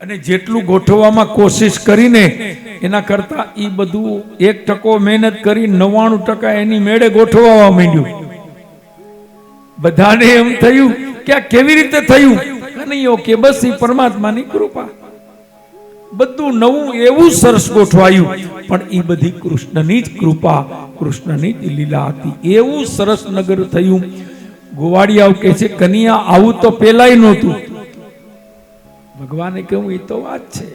અને જેટલું ગોઠવવામાં કોશિશ કરીને એના કરતા ઈ બધું 1% મહેનત કરી 99% એની મેળે ગોઠવવા માંડ્યું. બધાને એમ થયું કે આ કેવી રીતે થયું? નહીં, કે બસ ઈ પરમાત્માની કૃપા. બધું નવું એવું સરસ ગોઠવાયું, પણ ઈ બધી કૃષ્ણની જ કૃપા, કૃષ્ણની જ લીલા હતી. એવું સરસ નગર થયું. ગોવાળિયાઓ કહે છે કનિયા આવું તો પેલાય નહોતું. ભગવાને કહ્યું એ તો વાત છે,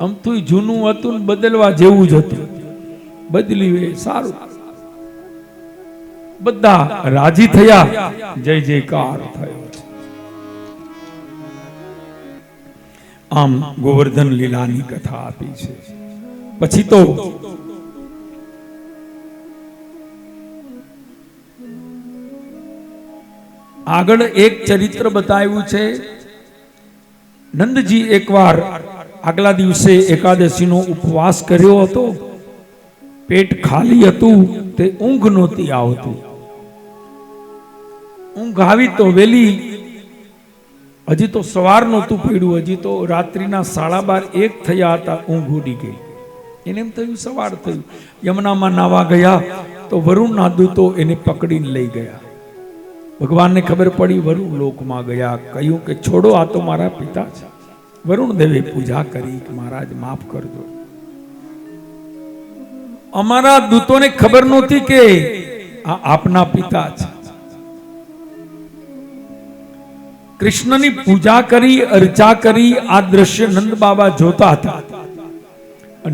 અમથું જૂનું હતું ને બદલવા જેવું જ હતું, બદલ્યું એ સારું. બધા રાજી થયા, જય જયકાર થયો. આમ ગોવર્ધન લીલાની કથા આપી છે. પછી તો આગળ એક ચરિત્ર બતાવ્યું છે. નંદજી એકવાર આગલા દિવસે એકાદશીનો ઉપવાસ કર્યો હતો, પેટ ખાલી હતું, તે ઊંઘ નહોતી આવતી. ઊંઘ આવી તો વેલી, હજી તો સવાર નહોતું પડ્યું, હજી તો રાત્રિના 12:30 થયા હતા, ઊંઘ ઉડી ગઈ. એને એમ થયું સવાર થયું. યમુનામાં નાવા ગયા તો વરુણના દૂતો એને પકડીને લઈ ગયા. ભગવાનને ખબર પડી, વરુણ લોકમાં ગયા. કહ્યું કે છોડો, આ તો મારા પિતા છે. વરુણ દેવે પૂજા કરી કે મહારાજ માફ કરજો. અમારા દૂતોને ખબર નહોતી કે આ આપના પિતા છે. કૃષ્ણની પૂજા કરી, અર્ચા કરી. આ દ્રશ્ય નંદ બાબા જોતા હતા.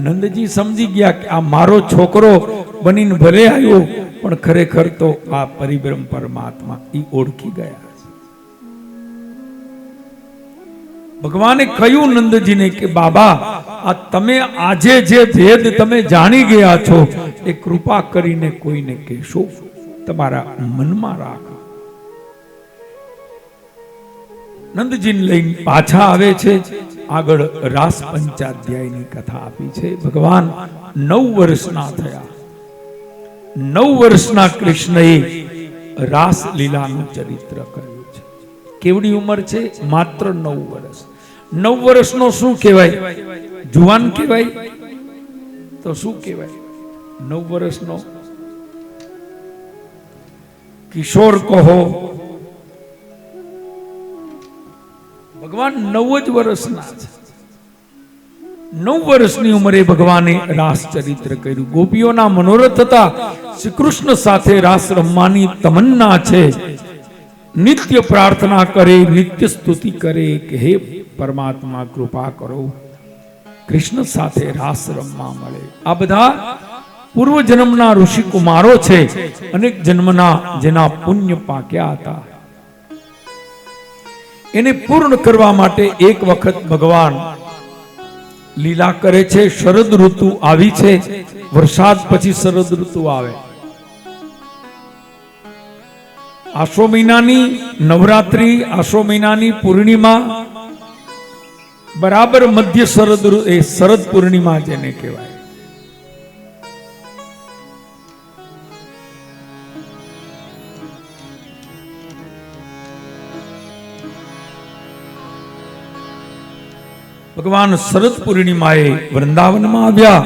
નંદજી સમજી ગયા કે આ મારો છોકરો બનીને ભલે આવ્યો, પણ ખરેખર તો આ પરિબ્રહ્મ પરમાત્મા ઈ ઓળખી ગયા. ભગવાને કહ્યું નંદજીને કે બાબા, આ તમે આજે જે ભેદ તમે જાણી ગયા છો, એ કૃપા કરીને કોઈને કહેશો, તમારા મનમાં રાખો. નંદજીને લઈને પાછા આવે છે. આગળ રાસ પંચાધ્યાયની કથા આપી છે. ભગવાન 9 વર્ષના થયા. 9 વર્ષના કૃષ્ણએ રાસ લીલાનું ચરિત્ર કર્યું છે. કેવડી ઉંમર છે? માત્ર 9 વર્ષ. 9 વર્ષનો શું કહેવાય? જુવાન કહેવાય? તો શું કહેવાય? 9 વર્ષનો કિશોર કહો. ભગવાન 9 જ વર્ષના છે. 9 વર્ષની ઉંમરે ભગવાને રાસ ચરિત્ર કર્યું. ગોપીઓના મનોરથ હતા, શ્રી કૃષ્ણ સાથે રાસ રમવાની તમન્ના છે. નિત્ય પ્રાર્થના કરે, નિત્ય સ્તુતિ કરે કે હે પરમાત્મા કૃપા કરો, કૃષ્ણ સાથે રાસ રમવા મળે. આ બધા પૂર્વ જન્મના ઋષિ કુમારો છે, અનેક જન્મના જેના પુણ્ય પાક્યા હતા. એને પૂર્ણ કરવા માટે એક વખત ભગવાન લીલા કરે છે. શરદ ઋતુ આવી છે, વરસાદ પછી શરદ ઋતુ આવે. આસો મહિનાની નવરાત્રી, આસો મહિનાની પૂર્ણિમા, બરાબર મધ્ય શરદ પૂર્ણિમા જેને કહેવાય. ભગવાન શરદ પૂર્ણિમાએ વૃંદાવનમાં આવ્યા.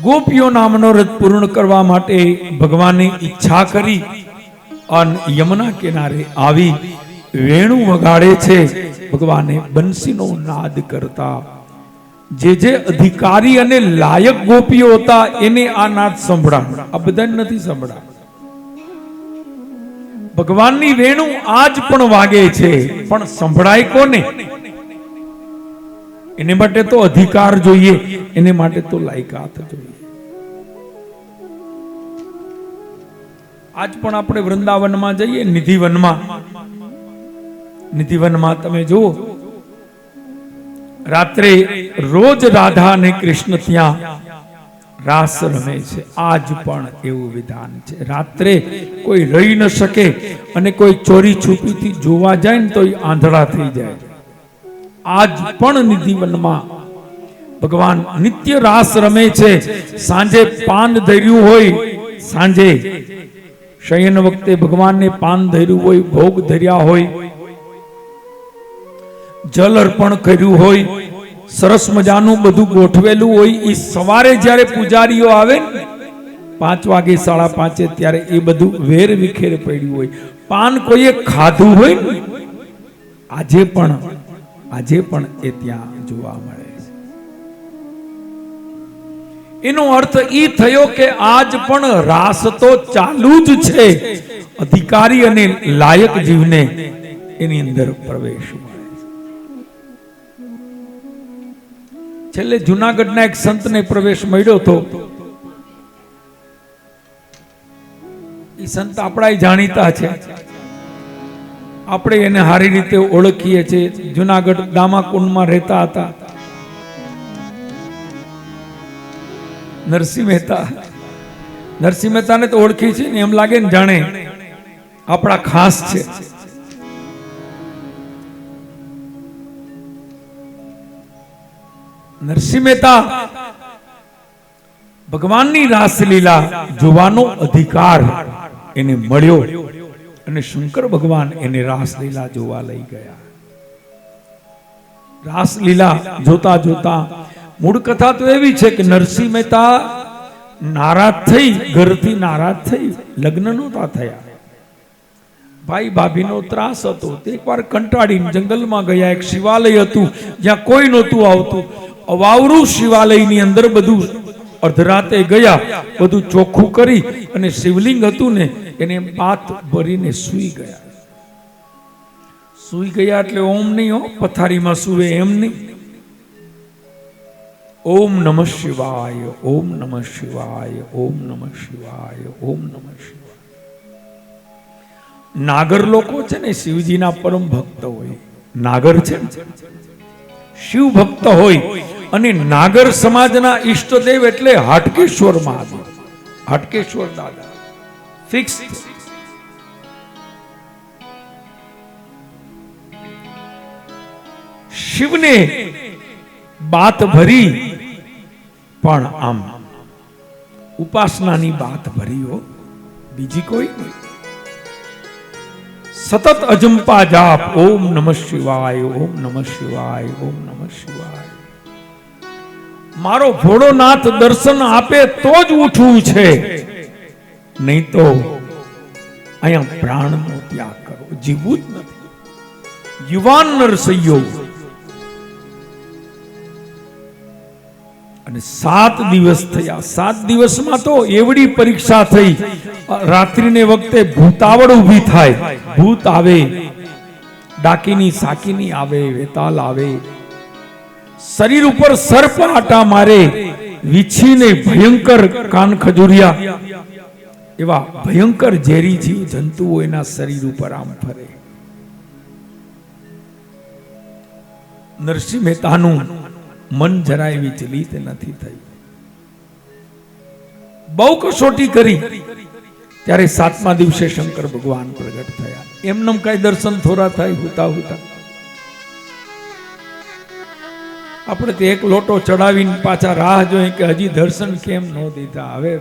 ગોપીઓના મનોરથ પૂર્ણ કરવા માટે ભગવાને ઈચ્છા કરી અને યમુના કિનારે આવી વેણુ વગાડે છે. ભગવાને બંસીનો નાદ કરતા જે અધિકારી અને લાયક ગોપીઓ હતા એને આ નાદ સંભળાય, આ બધાને નથી સંભળાય. ભગવાનની વેણુ આજ પણ વાગે છે, પણ સંભળાય કોને? એને માટે તો અધિકાર જોઈએ, એને માટે તો લાયકાત જોઈએ. આજ પણ આપણે વૃંદાવનમાં જઈએ, નિધિવનમાં તમે જુઓ, રાત્રે રોજ રાધા અને કૃષ્ણ ત્યાં રાસ રમે છે. આજ પણ એવું વિધાન છે. રાત્રે કોઈ રહી ન શકે અને કોઈ ચોરી છુપીથી જોવા જાય ને તો આંધળા થઈ જાય. આજ પણ નિધિવનમાં ભગવાન નિત્ય રાસ રમે છે. સાંજે પાન ધર્યું હોય, સાંજે શયન વખતે ભગવાનને પાન ધર્યું હોય, ભોગ ધર્યા હોય, જલ અર્પણ કર્યું હોય, સરસ મજાનું બધું ગોઠવેલું હોય, એ સવારે જ્યારે પૂજારીઓ આવે ને 5 વાગે 5:30 ત્યારે એ બધું વેર વિખેર પડ્યું હોય, પાન કોઈએ ખાધું હોય ને આજે પણ એ ત્યાં જોવા મળે છે. એનો અર્થ એ થયો કે આજ પણ રાસ તો ચાલુ જ છે. અધિકારી અને લાયક જીવને એની અંદર પ્રવેશ મળે છે. છેલ્લે જુનાગઢના એક સંતને પ્રવેશ મળ્યો હતો. એ સંત આપણા જાણીતા છે, આપણે એને સારી રીતે ઓળખીએ છીએ. જુનાગઢ દામાકુંડમાં રહેતા હતા નરસિંહ મહેતા. નરસિંહ મહેતાને તો ઓળખી છે ને, એમ લાગે ને જાણે આપણા ખાસ છે. નરસિંહ મહેતા ભગવાનની રાસલીલા જોવાનો અધિકાર એને મળ્યો અને શંકર ભગવાન એને રાસલીલા જોવા લઈ ગયા. રાસલીલા જોતા જોતા મૂળ કથા તો એવી છે કે નરસિંહ મહેતા નારાજ થઈ, ઘરથી નારાજ થઈ, લગ્ન નહોતા થયા. ભાઈ ભાભીનો ત્રાસ હતો. તે એકવાર કંટાળીને જંગલમાં ગયા. એક શિવાલય હતું જ્યાં કોઈ નહોતું આવતું. અવાવરું શિવાલયની અંદર બધું અર્ધરાતે ગયા, બધું ચોખ્ખું કરી અને શિવલિંગ હતું ને એને પાત ભરીને સૂઈ ગયા. સૂઈ ગયા એટલે ઓમ નહીં હો, પથારીમાં સૂવે એમ નહીં. ઓમ નમઃ શિવાય, ઓમ નમઃ શિવાય, ઓમ નમઃ શિવાય, ઓમ નમઃ શિવાય. નાગર લોકો છે ને શિવજીના પરમ ભક્ત હોય. નાગર છે શિવ ભક્ત હોય અને નાગર સમાજના ઈષ્ટદેવ એટલે હાટકેશ્વર મહાદેવ, હાટકેશ્વર દાદા ફિક્સ. શિવને બાત ભરી પણ આમ ઉપાસનાની બાત ભરી હો, બીજી કોઈ નહીં. સતત અજંપા જાપ, ઓમ નમઃ શિવાય, ઓમ નમઃ શિવાય, ઓમ નમઃ શિવાય. મારો ભોળોનાથ દર્શન આપે તો જ ઉઠવું છે, નહીં તો અહીંયા પ્રાણનો ત્યાગ કરો, જીવવું જ નથી. યુવાન નરસૈયો અને 7 દિવસ થયા. 7 દિવસમાં તો એવડી પરીક્ષા થઈ. રાત્રિને વખતે ભૂતાવળ ઊભી થાય. ભૂત આવે, ડાકીની સાકીની આવે, વેતાલ આવે, શરીર ઉપર સર્પ આટા મારે, વીછીને ભયંકર કાન ખજૂરિયા એવા ભયંકર ઝેરી જીવ જંતુઓ એના શરીર ઉપર આમ ફરે. નરસિંહ મહેતાનું મન જરા એવી ચલિત નથી થઈ. બહુ કસોટી કરી ત્યારે 7મા દિવસે શંકર ભગવાન પ્રગટ થયા. એમનેમ કઈ દર્શન થોડા થાય હુતા હુતા? આપણે તો એક લોટો ચડાવીને પાછા રાહ જોઈએ કે હજી દર્શન કેમ ન દીધા. હવે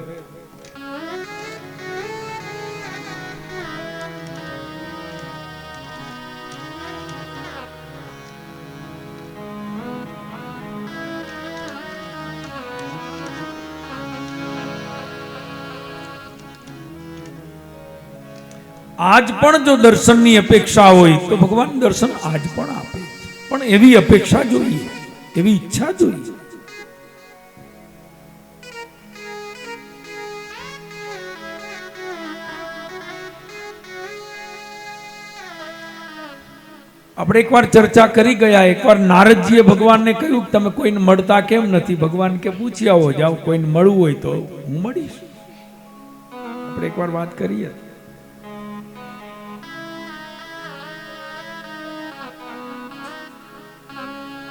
આજ પણ જો દર્શનની અપેક્ષા હોય તો ભગવાન દર્શન આજ પણ આપે, પણ એવી અપેક્ષા જોઈએ, એવી ઈચ્છા જોઈએ. આપણે એકવાર ચર્ચા કરી ગયા. એકવાર નારદજીએ ભગવાનને કહ્યું કે તમે કોઈને મળતા કેમ નથી? ભગવાન કે પૂછી આવો, જાઓ, કોઈને મળવું હોય તો હું મળીશ. આપણે એકવાર વાત કરી હતી.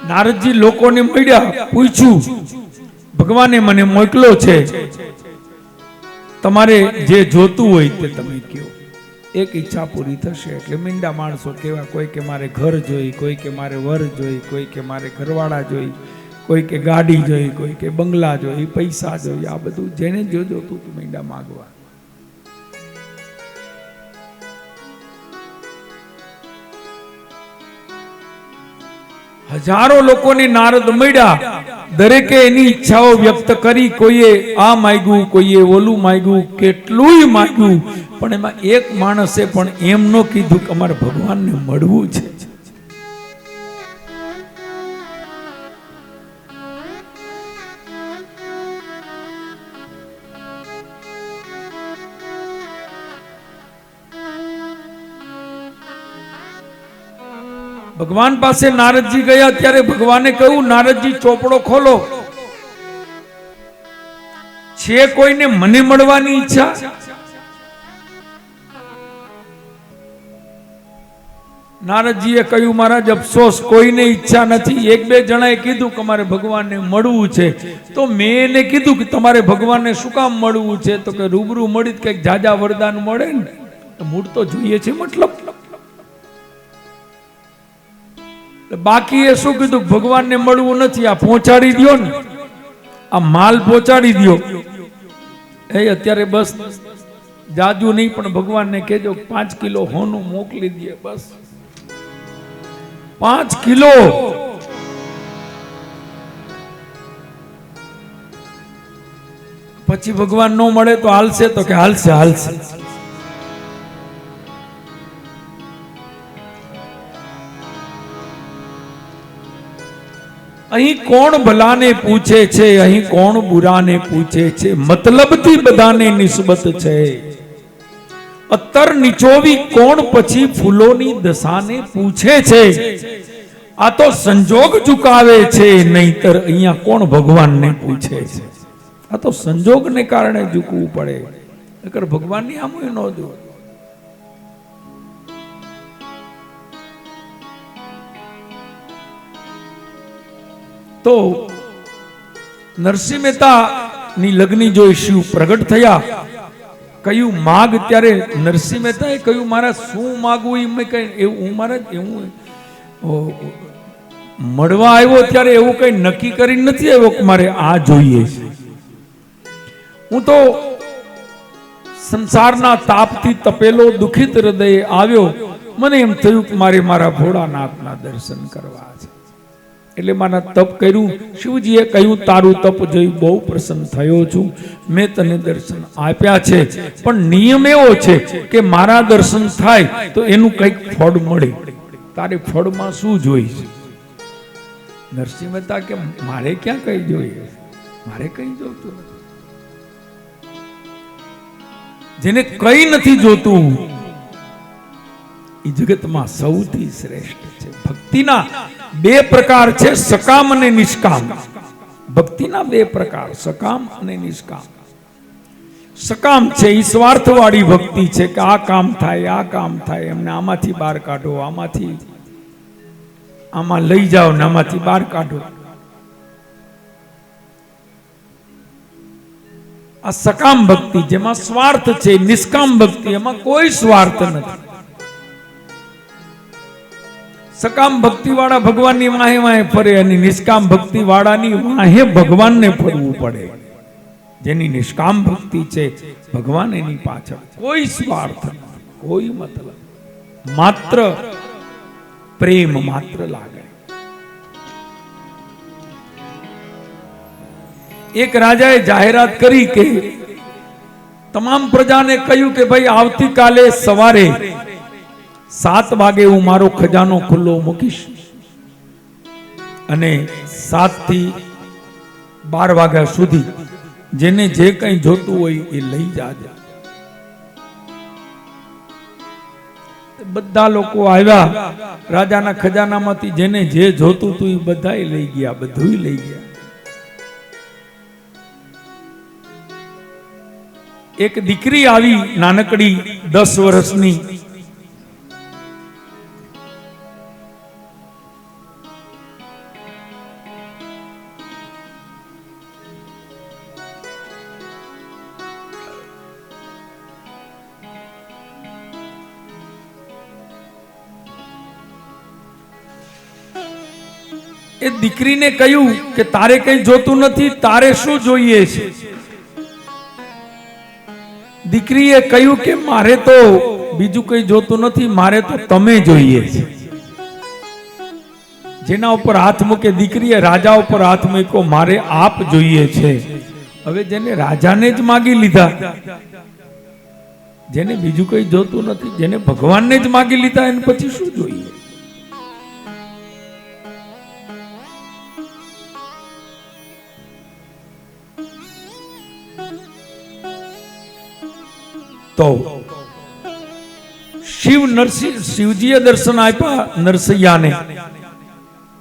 નારદજી લોકોને મળ્યા, પૂછ્યું ભગવાને મને મોકલો છે, તમારે જે જોતું હોય તે તમે કહો, એક ઈચ્છા પૂરી થશે. એટલે મીંડા માણસો કેવા, કોઈ કે મારે ઘર જોઈ, કોઈ કે મારે વર જોઈ, કોઈ કે મારે ઘરવાળા જોઈ, કોઈ કે ગાડી જોઈ, કોઈ કે બંગલા જોઈ, પૈસા જોઈ. આ બધું જેને જો જોતું તું મીંડા માગવા. હજારો લોકોને નારદ મળ્યા, દરેકે એની ઈચ્છાઓ વ્યક્ત કરી. કોઈએ આ માંગ્યું, કોઈએ ઓલું માંગ્યું, કેટલુંય માંગ્યું, પણ એમાં એક માણસે પણ એમ ન કીધું કે અમારે ભગવાનને મળવું છે. ભગવાન પાસે નારદજી ગયા ત્યારે ભગવાને કહ્યું, નારદજી ચોપડો ખોલો, છે કોઈને મને મળવાની ઈચ્છા? નારદજીએ કહ્યું, મહારાજ અફસોસ, કોઈને ઈચ્છા નથી. એક બે જણાએ કીધું કે મારે ભગવાનને મળવું છે. તો મેં એને કીધું કે તમારે ભગવાનને શું કામ મળવું છે? તો કે રૂબરૂ મળી કંઈક જાજા વરદાન મળે ને, મૂળ તો જોઈએ છે મતલબ. બાકી એ શું કીધું, ભગવાનને મળવું નથી, આ પહોંચાડી દો ને, આ માલ પહોંચાડી દો. એ અત્યારે બસ જાજુ નહીં, પણ ભગવાનને કહેજો 5 કિલો હોનું મોકલી દે, બસ 5 કિલો. પછી ભગવાન ન મળે તો હાલશે? તો કે હાલશે, હાલશે. અહીં કોણ ભલાને પૂછે છે, અહીં કોણ બુરાને પૂછે છે, મતલબથી બધાને નિસ્બત છે. અત્તર નીચોવી કોણ પછી ફૂલોની દશાને પૂછે છે. આ તો સંજોગ ઝુકાવે છે, નહીતર અહીંયા કોણ ભગવાનને પૂછે છે. આ તો સંજોગને કારણે ઝૂકવું પડે, નકર ભગવાનની આમ ન જો. તો નરસિંહ મહેતા ની લગ્ની જોઈ શિવ પ્રગટ થયા. કયું માગ? ત્યારે નરસિંહ મહેતાએ કહ્યું, મારા શું માગવું એમ કઈ એવું મારા એવું મળવા આવ્યો ત્યારે એવું કઈ નક્કી કરી નથી આવ્યો કે મારે આ જોઈએ છે. હું તો સંસારના તાપથી તપેલો દુખિત હૃદય આવ્યો, મને એમ થયું કે મારે મારા ભોળાનાથના દર્શન કરવા છે. એટલે મારા તપ કર્યું. શિવજીએ કહ્યું, તારું તપ જોઈ બહુ પ્રસન્ન થયો છું, મેં તને દર્શન આપ્યા છે, પણ નિયમ એવો છે કે મારા દર્શન થાય તો એનું કંઈક ફળ મળે. તારે ફળમાં શું જોઈએ? નરસિંહ મહેતા કે મારે ક્યાં કઈ જોઈએ, મારે કઈ જોતું નથી. જેને કઈ નથી જોતું એ જગતમાં સૌથી શ્રેષ્ઠ છે. ભક્તિના 2 પ્રકાર છે, સકામ અને નિષ્કામ. ભક્તિના 2 પ્રકાર, સકામ અને નિષ્કામ. સકામ છે એ સ્વાર્થવાળી ભક્તિ છે કે આ કામ થાય, આ કામ થાય, એમને આમાંથી બહાર કાઢો, આમાંથી આમાં લઈ જાઓ ને આમાંથી બહાર કાઢો. આ સકામ ભક્તિ જેમાં સ્વાર્થ છે. નિષ્કામ ભક્તિ એમાં કોઈ સ્વાર્થ નથી. સકામ ભક્તિ વાળા ભગવાનની વાહે વાહે ફરે અને નિષ્કામ ભક્તિ વાળાની વાહે ભગવાનને ફરવું પડે. જેની નિષ્કામ ભક્તિ છે, ભગવાન એની પાછળ, કોઈ સ્વાર્થ નથી, કોઈ મતલબ, માત્ર પ્રેમ, માત્ર લાગે. એક રાજાએ જાહેરાત કરી કે તમામ પ્રજાને કહ્યું કે ભાઈ આવતીકાલે સવારે 7 વાગે હું મારો ખજાનો ખુલ્લો મૂકીશ અને 7 થી 12 વાગ્યા સુધી જેને જે કંઈ જોતું હોય એ લઈ જાજે. બધા લોકો આવ્યા, રાજાના ખજાનામાંથી જેને જે જોતું હતું એ બધાય લઈ ગયા, બધું લઈ ગયા. એક દીકરી આવી નાનકડી 10 વર્ષની, એ દીકરીને કહ્યું કે તારે કઈ જોતું નથી, તારે શું જોઈએ છે? દીકરીએ કહ્યું કે મારે તો બીજું કઈ જોતું નથી, મારે તો તમે જોઈએ છે. જેના ઉપર હાથ મૂકે દીકરીએ રાજા ઉપર હાથ મૂક્યો, મારે આપ જોઈએ છે. હવે જેને રાજાને જ માગી લીધા, જેને બીજું કઈ જોતું નથી, જેને ભગવાનને જ માગી લીધા, એને પછી શું જોઈએ? તો શિવજીએ દર્શન આપ્યા નરસૈયાને.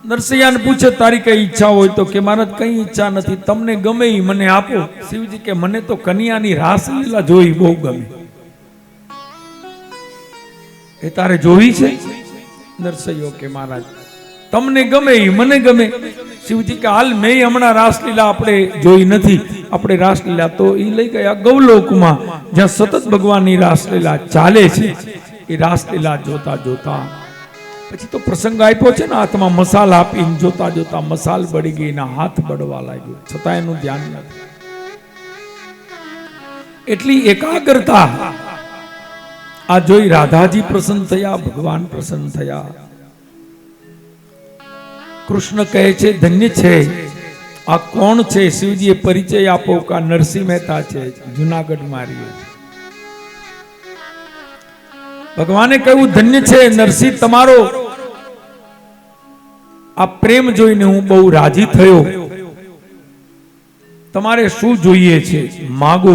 નરસૈયાને પૂછે તારી કઈ ઈચ્છા હોય તો કે મહારાજ કઈ ઈચ્છા નથી, તમને ગમે ઈ મને આપો. શિવજી કે મને તો કન્યાની રાસલીલા જોઈ બહુ ગમે. એ તારે જોવી છે? નરસૈયો કે મહારાજ તમને ગમે ઈ મને ગમે. શિવજી કે હાલ મેં હમણાં રાસલીલા આપણે જોઈ નથી. આપણે રાસલીલા તો ઈ લઈ ગયા ગૌલોકમાં, જ્યાં સતત ભગવાનની રાસલીલા ચાલે છે. એ રાસલીલા જોતા જોતા પછી તો પ્રસંગ આપ્યો છે ને, હાથમાં મસાલ આપીને જોતા જોતા મસાલ બળી ગઈ, એના હાથ બળવા લાગ્યો, છતાં એનું ધ્યાન નથી. એટલી એકાગ્રતા આ જોઈ રાધાજી પ્રસન્ન થયા, ભગવાન પ્રસન્ન થયા. કૃષ્ણ કહે છે ધન્ય છે, આ કોણ છે? શિવજીએ પરિચય આપો કે નરસિંહ મહેતા છે, જુનાગઢમાં રહ્યો છે. ભગવાને કહ્યું ધન્ય છે નરસિંહ, તમારો આ પ્રેમ જોઈને હું બહુ રાજી થયો. તમારે શું જોઈએ છે માગો.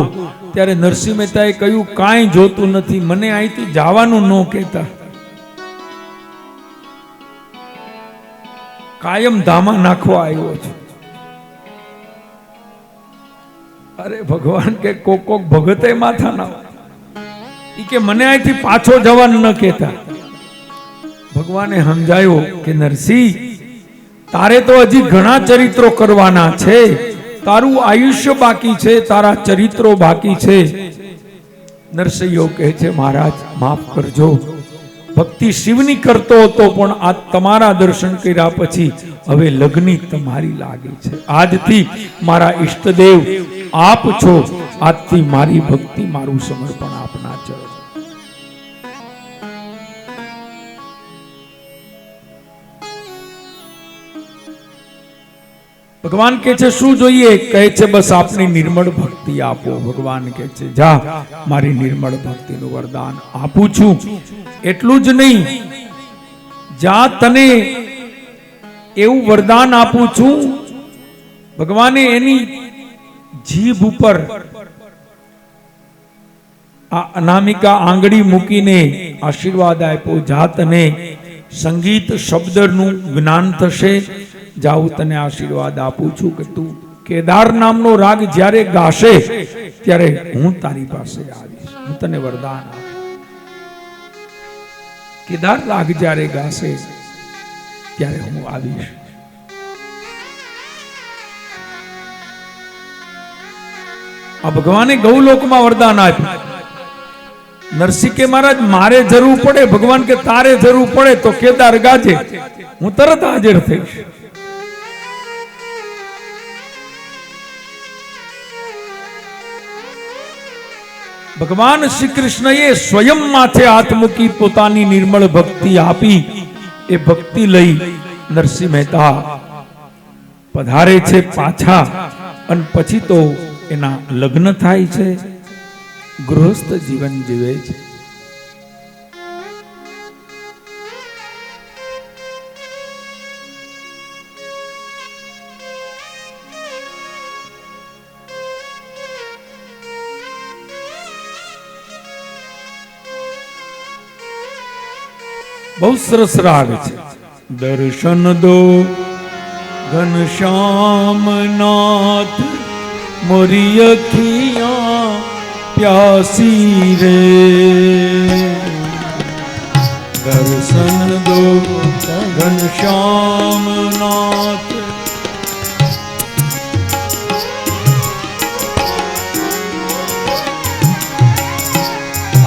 ત્યારે નરસિંહ મહેતાએ કહ્યું કાંઈ જોતું નથી, મને અહીંથી જવાનું ન કહેતા. કાયમ ધામા નાખવા આવ્યો છું. અરે ભગવાન કે કોક ભગતે માથા ના, ઈ કે મને અહીંથી પાછો જવાનું ન કહેતા. ભગવાને સમજાયો કે નરસિંહ, તારે તો હજી ઘણા ચરિત્રો કરવાના છે, તારું આયુષ્ય બાકી છે, તારા ચરિત્રો બાકી છે. નરસિંહો કહે છે મહારાજ માફ કરજો, ભક્તિ શિવની કરતો હતો, પણ આ તમારા દર્શન કર્યા પછી હવે લગ્ની તમારી લાગી છે. આજથી મારા ઈષ્ટદેવ આપ છો, આજથી મારી ભક્તિ, મારું સમર્પણ આપના ચરણ. ભગવાન કહે છે શું જોઈએ? કહે છે બસ આપની નિર્મળ ભક્તિ આપો. ભગવાન કહે છે જા, મારી નિર્મળ ભક્તિનું વરદાન આપું છું. એટલું જ નહીં, જા તને એવું વરદાન આપું છું. ભગવાને એની જીભ ઉપર આ અનામિકા આંગળી મૂકીને આશીર્વાદ આપ્યો, જા તને સંગીત શબ્દનું જ્ઞાન થશે, જાઉં તને આશીર્વાદ આપું છું કે તું કેદાર નામનો રાગ જ્યારે ગાશે ત્યારે હું તારી પાસે આવીશ, હું તને વરદાન આપું. કેદાર રાગ જ્યારે ગાશે ત્યારે હું આવીશ. આ ભગવાને ગૌલોકમાં વરદાન આપ્યું. નરસિંહ કે મહારાજ મારે જરૂર પડે, ભગવાન કે તારે જરૂર પડે તો કેદાર ગાજે, હું તરત હાજર થઈશ. ભગવાન શ્રી કૃષ્ણએ સ્વયં માથે હાથ મૂકી પોતાની નિર્મળ ભક્તિ આપી. એ ભક્તિ લઈ નરસિંહ મહેતા પધારે છે પાછા, અને પછી તો એના લગ્ન થાય છે, ગૃહસ્થ જીવન જીવે છે. બહુ સરસ રાગ છે. દર્શન દો ઘનશ્યામ નાથ, મોરી અખિયાં પ્યાસી રે. દર્શન દો ઘનશ્યામ નાથ,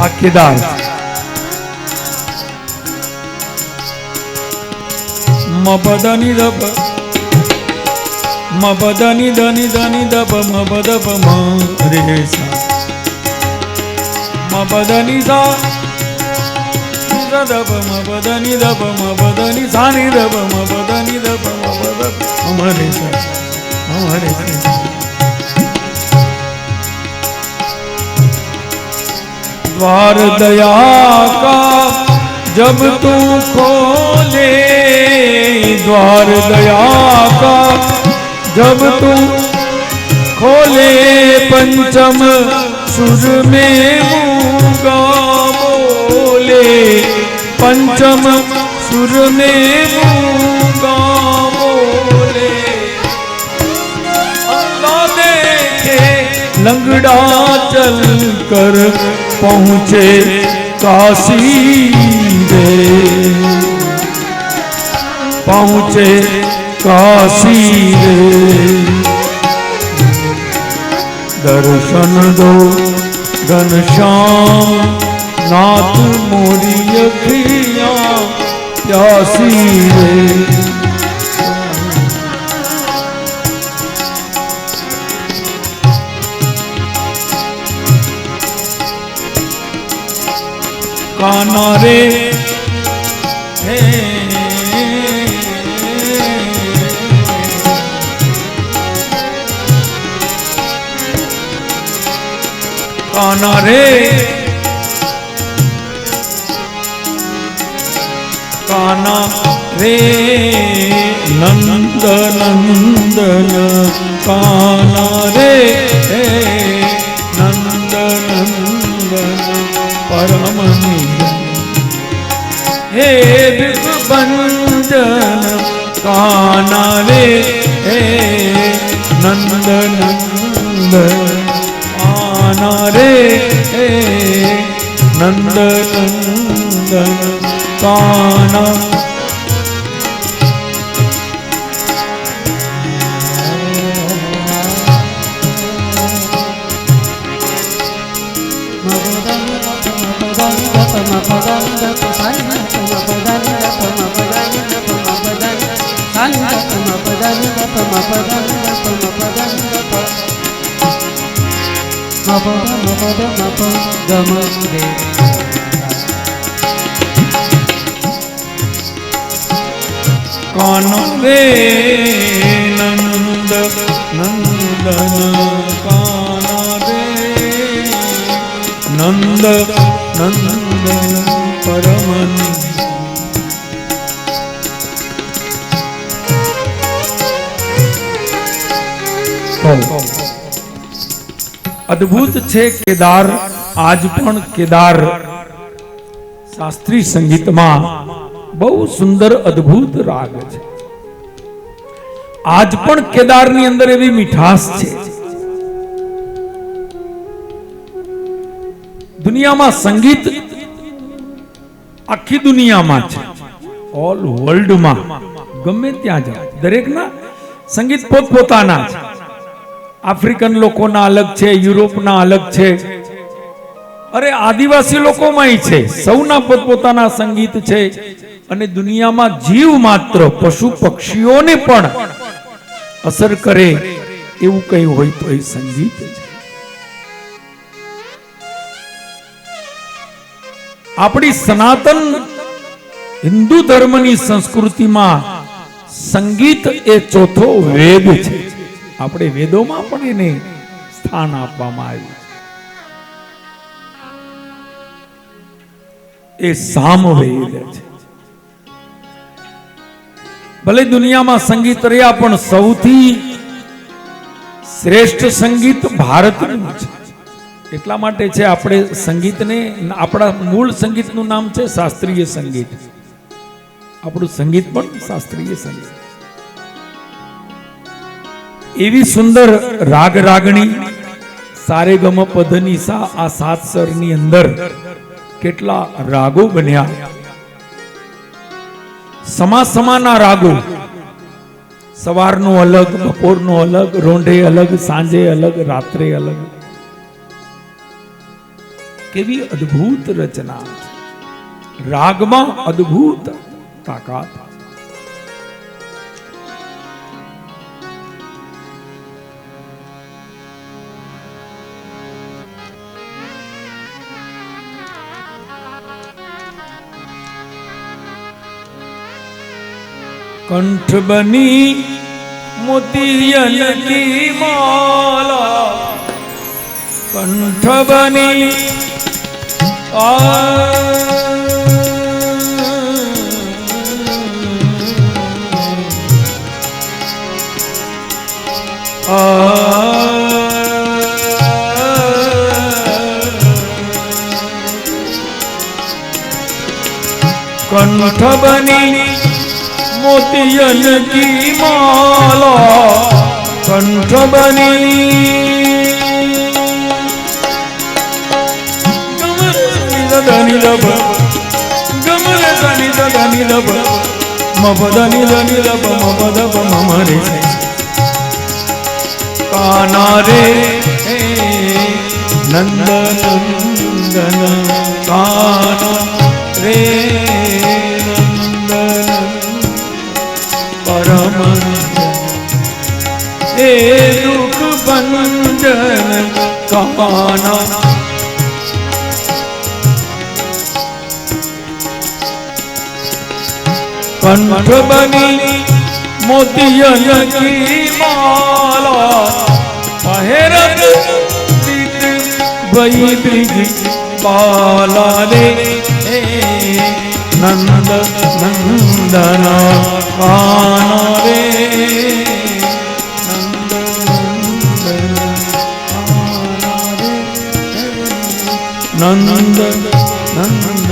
આ કેદાર મપદની દપ મપદની ધની ધની દપ મપદપ મ રે સા મપદની સા ધપ મ પદ ની ધપ મ પદ ની સા ની ધપ મ પદ ની ધપ મ પદ હમરે હમરે द्वार दया का जब तू खोले, द्वार दया का जब तू खोले, पंचम सुर में मूंगा बोले, पंचम सुर में मूंगा बोले। अल्लाह देखे लंगड़ा चल कर पहुँचे काशी रे, पहुँचे काशी रे। दर्शन दो घनश्याम नाथ मोरी अखियाँ प्यासी रे। कान्हा रे हे कान्हा रे, कान्हा रे नंद नंदन, कान्हा रे नंद नंदन परम हे विभंजन, कान्हा रे नंद नंदन, कान्हा रे नंद नंदन कान्हा। कान्हा रे नंद नंदन, कान्हा रे नंद नंदन परमन। અદ્ભુત છે કેદાર. આજ પણ કેદાર શાસ્ત્રીય સંગીતમાં બહુ સુંદર અદ્ભુત રાગ છે. આજ પણ કેદારની અંદર એવી મીઠાશ છે. દુનિયામાં સંગીત આખી દુનિયામાં છે, ઓલ વર્લ્ડમાં ગમે ત્યાં જાય દરેકના સંગીત પોતપોતાના છે. આફ્રિકન લોકોના અલગ છે, યુરોપના અલગ છે, અરે આદિવાસી લોકોમાંય છે. સૌના પોતપોતાના સંગીત છે. અને દુનિયામાં જીવ માત્ર પશુ પક્ષીઓને પણ અસર કરે એવું કઈ હોય તો એ સંગીત છે. આપણી સનાતન હિન્દુ ધર્મની સંસ્કૃતિમાં સંગીત એ ચોથો વેદ છે. આપણે વેદોમાં પણ એને સ્થાન આપવામાં આવ્યું છે. એ સામવેદ છે. ભલે દુનિયામાં સંગીત રહ્યા પણ સૌથી શ્રેષ્ઠ સંગીત ભારતનું છે. એટલા માટે છે આપણે સંગીતને, આપણા મૂળ સંગીતનું નામ છે શાસ્ત્રીય સંગીત. આપણું સંગીત પણ શાસ્ત્રીય સંગીત. એવી સુંદર રાગ રાગણી સારેગમ પધની સા. આ 7 સ્વરની અંદર કેટલા રાગો બન્યા. સમાના રાગો, સવારનો અલગ, બપોરનો અલગ, રોંઢે અલગ, સાંજે અલગ, રાત્રે અલગ. કેવી અદ્ભુત રચના. રાગમાં અદ્ભુત તાકાત. कंठ बनी मोतियन की माला, कंठ बनी कंठ बनी मोतियन की माला, कंठ बनी गमल लब गमल सनी सदनी लब मपदनी धनी लब मपदप ममरे काना रे नंद नंदन काना रे परम हे दुख भंजन काना, कंठ बनी मोतियन की माला, पहरत वही ब्रिज बाला रे नंद नंदन काना रे नंद नंद नंद।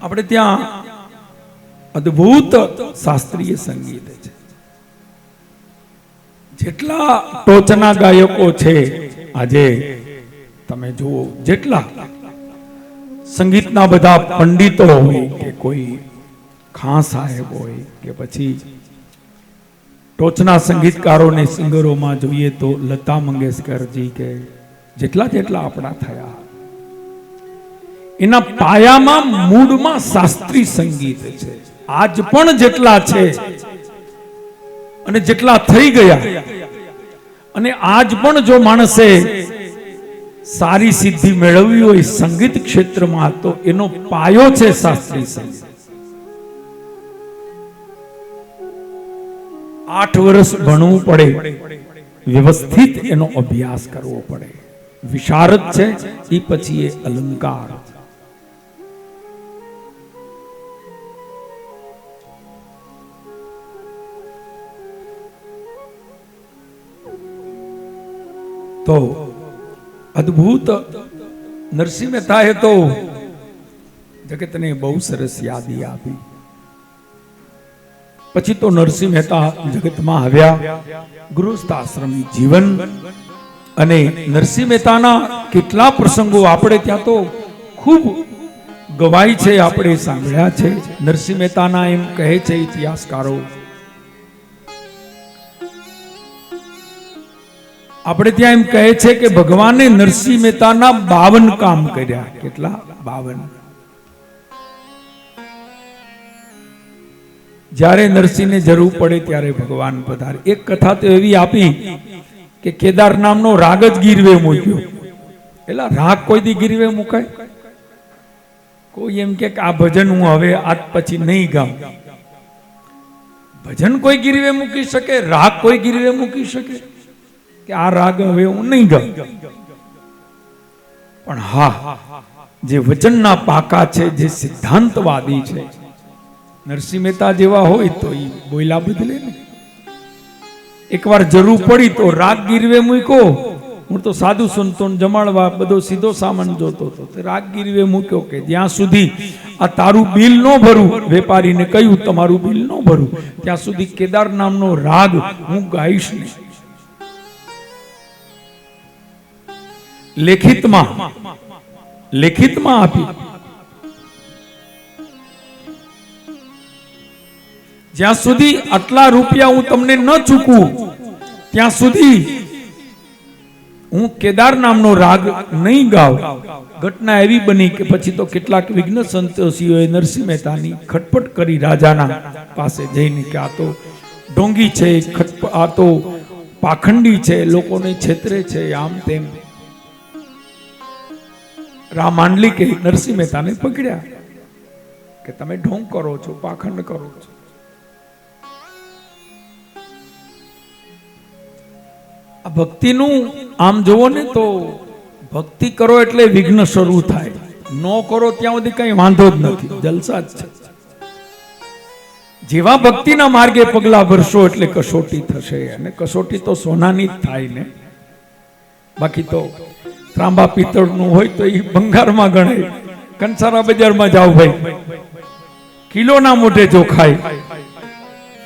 આપણે ત્યાં અદ્ભુત શાસ્ત્રીય સંગીત છે. જેટલા ટોચના ગાયકો છે આજે તમે જુઓ, જેટલા સંગીતના બધા પંડિતો હોય કે કોઈ ખાં સાહેબ હોય કે પછી ટોચના સંગીતકારોને સિંગરોમાં જોઈએ તો લતા મંગેશકરજી કે જેટલા જેટલા આપણા થયા, એના પાયામાં મૂળમાં શાસ્ત્રીય સંગીત છે. આજ પણ જેટલા છે અને જેટલા થઈ ગયા, અને આજ પણ જો માણસે સારી સિદ્ધિ મેળવવી હોય સંગીત ક્ષેત્રમાં તો એનો પાયો છે શાસ્ત્રીય સંગીત. 8 વર્ષ ભણવું પડે, વ્યવસ્થિત એનો અભ્યાસ કરવો પડે. વિશારદ છે એ પછી એ અલંકાર. તો અદ્ભુત નરસિંહ મહેતાએ તો જગતને બહુ સરસ યાદી આપી. પછી તો નરસિંહ મહેતા જગતમાં આવ્યા, ગૃહસ્થ આશ્રમી જીવન, અને નરસિંહ મહેતાના કેટલા પ્રસંગો આપણે ત્યાં તો ખૂબ ગવાય છે, આપણે સાંભળ્યા છે. નરસિંહ મહેતાના એમ કહે છે ઇતિહાસકારો, આપણે ત્યાં એમ કહે છે કે ભગવાને નરસિંહ મહેતાના 52 કામ કર્યા. કેટલા? 52. જ્યારે નરસિંહને જરૂર પડે ત્યારે ભગવાન પધારે. એક કથા તો એવી આપી કે કેદાર નામનો રાગ જ ગીરવે મૂક્યો. એટલે રાગ કોઈ દી ગીરવે મુકાય? કોઈ એમ કે આ ભજન હું હવે આજ પછી નહીં ગાઉં. ભજન કોઈ ગીરવે મૂકી શકે? રાગ કોઈ ગીરવે મૂકી શકે કે આ રાગ હવે હું નહીં ગાઉં? પણ હા, જે વચનના પાકા છે, જે સિદ્ધાંતવાદી છે, નરસિંહ મહેતા જેવા હોય તો એ બોયલા બદલે ને. એકવાર જરૂર પડી તો રાગ ગીરવે મૂક્યો. હું તો સાધુ સંતો જમાડવા બધો સીધો સામાન જોતો હતો, રાગ ગીરવે મૂક્યો કે જ્યાં સુધી આ તારું બિલ ન ભરું, વેપારીને કહ્યું તમારું બિલ ન ભરું ત્યાં સુધી કેદાર નામનો રાગ હું ગાઈશ નહીં. લેખિતમાં આપી. જ્યાં સુધી આટલા રૂપિયા હું તમને ન ચૂકવું ત્યાં સુધી હું કેદાર નામનો રાગ નહીં ગાઉં. ઘટના એવી બની કે પછી તો કેટલાક વિઘ્ન સંતોષીઓએ નરસિંહ મહેતાની ખટપટ કરી રાજાના પાસે જઈને કે આ તો ઢોંગી છે, આ તો પાખંડી છે, લોકોને છેતરે છે, આમ તેમ. રામ માંડલિકે નરસિંહ મહેતાને પકડ્યા કે તમે ઢોંગ કરો છો, પાખંડ કરો છો. આ ભક્તિનું આમ જોવો ને તો ભક્તિ કરો એટલે વિઘ્ન શરૂ થાય, ન કરો ત્યાં સુધી કઈ વાંધો જ નથી, જલસા જ છે. જેવા ભક્તિના માર્ગે પગલા ભરશો એટલે કસોટી થશે, અને કસોટી તો સોનાની જ થાય ને, બાકી તો ત્રાંબા પિત્તળનું હોય તો એ ભંગારમાં ગણાય. કંસારા બજારમાં જાવ ભાઈ, કિલોના મોઢે જો ખાય,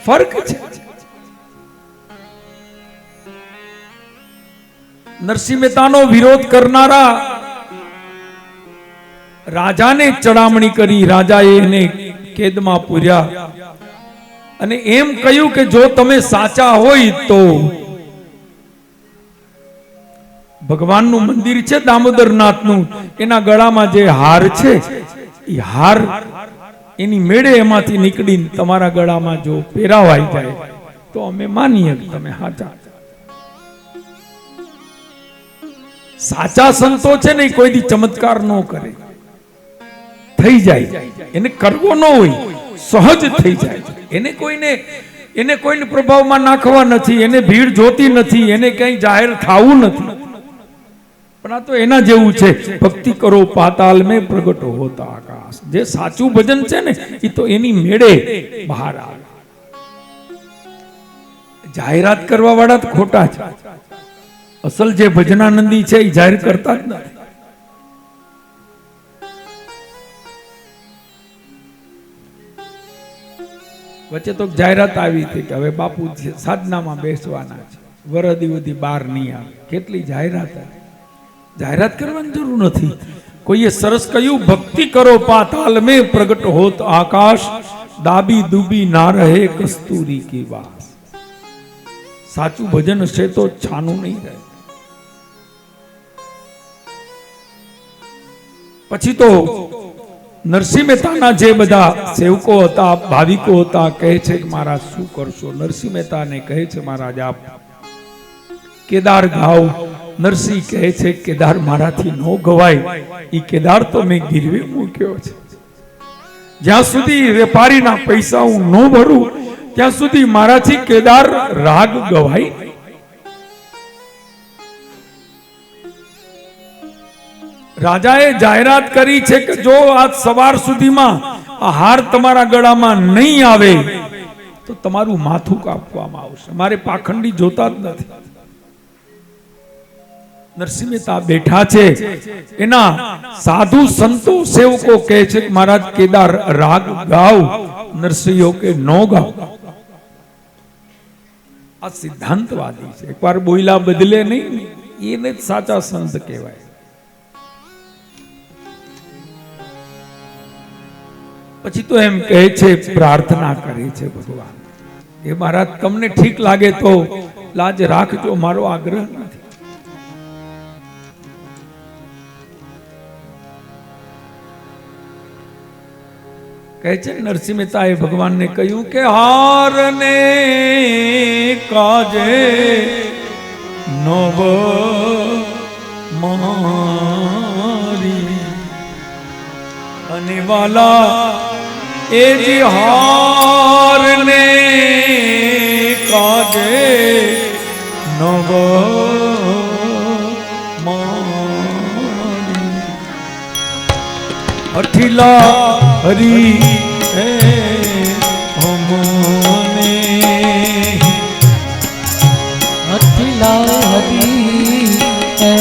ફરક છે. નરસિંહ મહેતાનો વિરોધ કરનારા રાજાને ચડામણી કરી, રાજાએ એને કેદમાં પૂર્યા અને એમ કહ્યું કે જો તમે સાચા હોય તો ભગવાનનું મંદિર છે દામોદરનાથનું, એના ગળામાં જે હાર છે એ હાર એની મેળે એમાંથી નીકળીને તમારા ગળામાં જો પહેરાવાઈ જાય તો અમે માનીએ કે તમે સાચા. સાચા સંતો છે ને કોઈ દી ચમત્કાર ન કરે, થઈ જાય, એને કરવો ન હોય, સહજ થઈ જાય. એને કોઈને પ્રભાવમાં નાખવા નથી, એને ભીડ જોતી નથી, એને કઈ જાહેર થવું નથી. પણ આ તો એના જેવું છે, ભક્તિ કરો પાતાલ મેં પ્રગટ હોતા આકાશ. જે સાચું ભજન છે ને એ તો એની મેળે બહાર આવે. જાહેરાત કરવા વાળા તો ખોટા છે. અસલ જે ભજનાનંદી છે એ જાહેર કરતા જ નથી. વચ્ચે તો જાહેરાત આવી હતી કે હવે બાપુ સાધનામાં બેસવાના છે, વરદી વધી બહાર નહીં આવે. કેટલી જાહેરાત, જાહેરાત કરવાની જરૂર નથી. કોઈએ સરસ કહ્યું, ભક્તિ કરો પાતાલ મેં પ્રગટ હોત આકાશ, દાબી દુબી ના રહે કસ્તુરી કી વાસ. સાચું ભજન છે તો છાનું નહીં રહે. પછી તો નરસિંહ મહેતાના જે બધા સેવકો હતા, ભાવિકો હતા, કહે છે કે મહારાજ શું કરશો? નરસિંહ મહેતાને કહે છે મહારાજ આપ કેદાર ગાઓ. નરસિંહ કહે છે કેદાર મારાથી ન ગવાય, એ કેદાર તો મેં ગીરવે મૂક્યો છે. જ્યાં સુધી વેપારીના પૈસા હું ન ભરું ત્યાં સુધી મારાથી કેદાર રાગ ગવાય. રાજાએ જાહેરાત કરી છે કે જો આજ સવાર સુધીમાં આ હાર તમારા ગળામાં નહીં આવે તો તમારું માથું કાપવામાં આવશે. મારે પાખંડી જોતા જ નથી. નરસિંહ મહેતા બેઠા છે, એના સાધુ સંતો સેવકો કહે છે કે મહારાજ કેદાર રાગ ગાઓ. નરસિંહો કે નો ગાઓ. આ સિદ્ધાંતવાદી છે. એકવાર બોયલા બદલે નહીં, એને જ સાચા સંત કહેવાય. પછી તો એમ કહે છે, પ્રાર્થના કરે છે ભગવાન એ મહારાજ તમને ઠીક લાગે તો લાજ રાખજો, મારો આગ્રહ નથી. કહે છે નરસિંહ મહેતાએ ભગવાનને કહ્યું કે હારને કાજે નવ મારી અને વાલા એ જે હારને કાજે નવ મારી અઠીલા હરી હે અમને અઠીલા હરી હે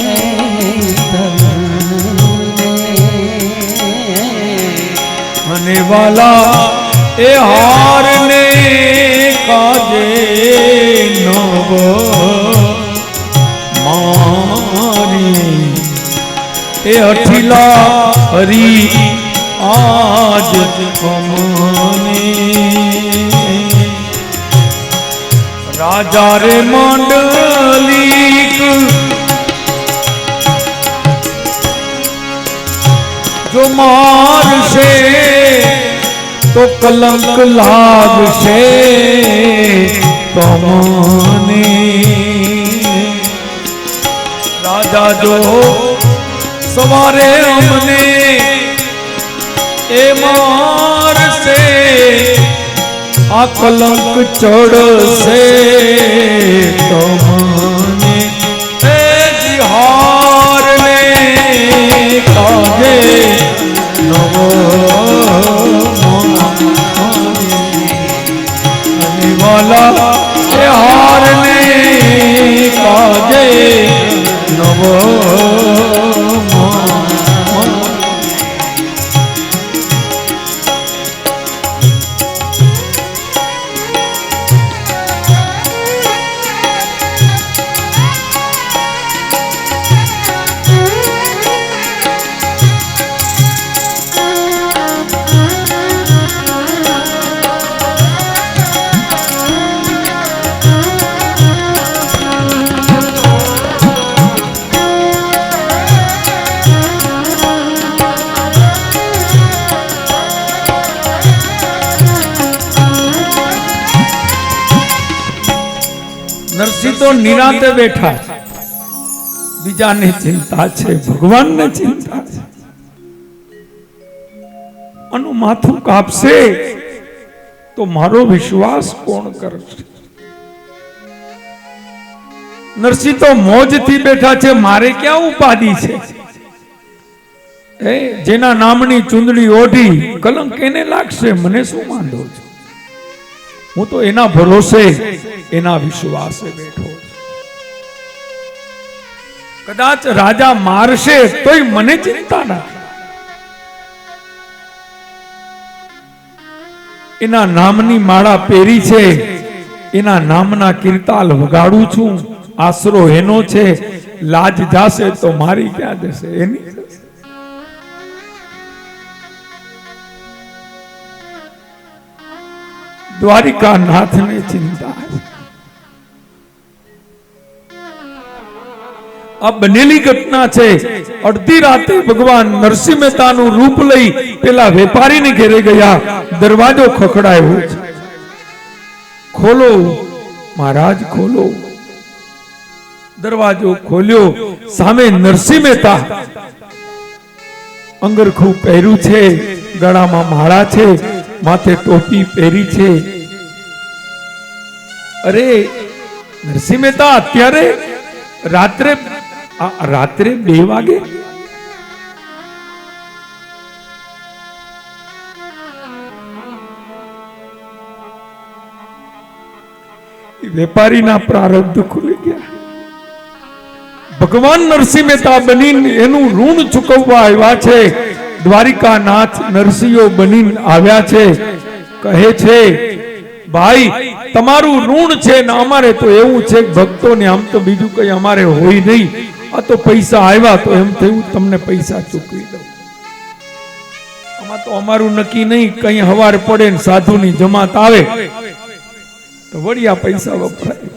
અને વાલા એ હારને કાજે નવ મારી એ અઠીલા હરી આજ અમને રાજા રે માંડલિક જો મારશે તો કલંક લાગશે તમને. રાજા જો સવારે અમને એ મારશે આ કલંક ચડશે તો મને એ હારને કાગે નવો વાલા એ હારને કાગે નવો નરસિંહ તો નિરાંતે બેઠા, બીજાને ચિંતા છે, ભગવાનને ચિંતા છે. આનું માથું કાપશે તો મારો વિશ્વાસ કોણ કરશે? નરસિંહ તો મોજથી બેઠા છે, મારે ક્યાં ઉપાધિ છે? જેના નામની ચુંદડી ઓઢી કલંક એને લાગશે, મને શું વાંધો છે? હું તો એના ભરોસે એના વિશ્વાસે બેઠો છું. કદાચ રાજા મારશે તોય મને ચિંતા ના. એના નામની માળા પહેરી છે, એના નામના કીર્તાલ વગાડું છું, આશરો એનો છે. લાજ જાશે તો મારી ક્યાં જશે? એની દ્વારિકા નાથને ચિંતા. આ બનેલી ઘટના છે. અડધી રાતે ભગવાન નરસિંહ મહેતાનું રૂપ લઈ પેલા વેપારીને ઘેરે ગયા. દરવાજો ખખડાયો. ખોલો મહારાજ, ખોલો. દરવાજો ખોલ્યો. સામે નરસિંહ મહેતા. અંગરખું પહેર્યું છે, ગળામાં માળા છે, માથે ટોપી પહેરી છે. અરે નરસિંહ મહેતા, અત્યારે રાત્રે 2 વાગે? વેપારીના પ્રારબ્ધ ખુલી ગયા. ભગવાન નરસિંહ મહેતા બનીને એનું ઋણ ચૂકવવા આવ્યા છે. દ્વારિકા નાથ નરસિંહો બનીને આવ્યા છે. કહે છે, ભાઈ તમારું ઋણ છે ને અમારે તો એવું છે કે ભક્તોને આમ તો બીજું કઈ અમારે હોય નહીં. આ તો પૈસા આવ્યા તો એમ થયું તમને પૈસા ચૂકવી દઉં. આમાં તો અમારું નક્કી નહીં. કઈ હવાર પડે ને સાધુની જમાત આવે તો વળી આ પૈસા વપરાય.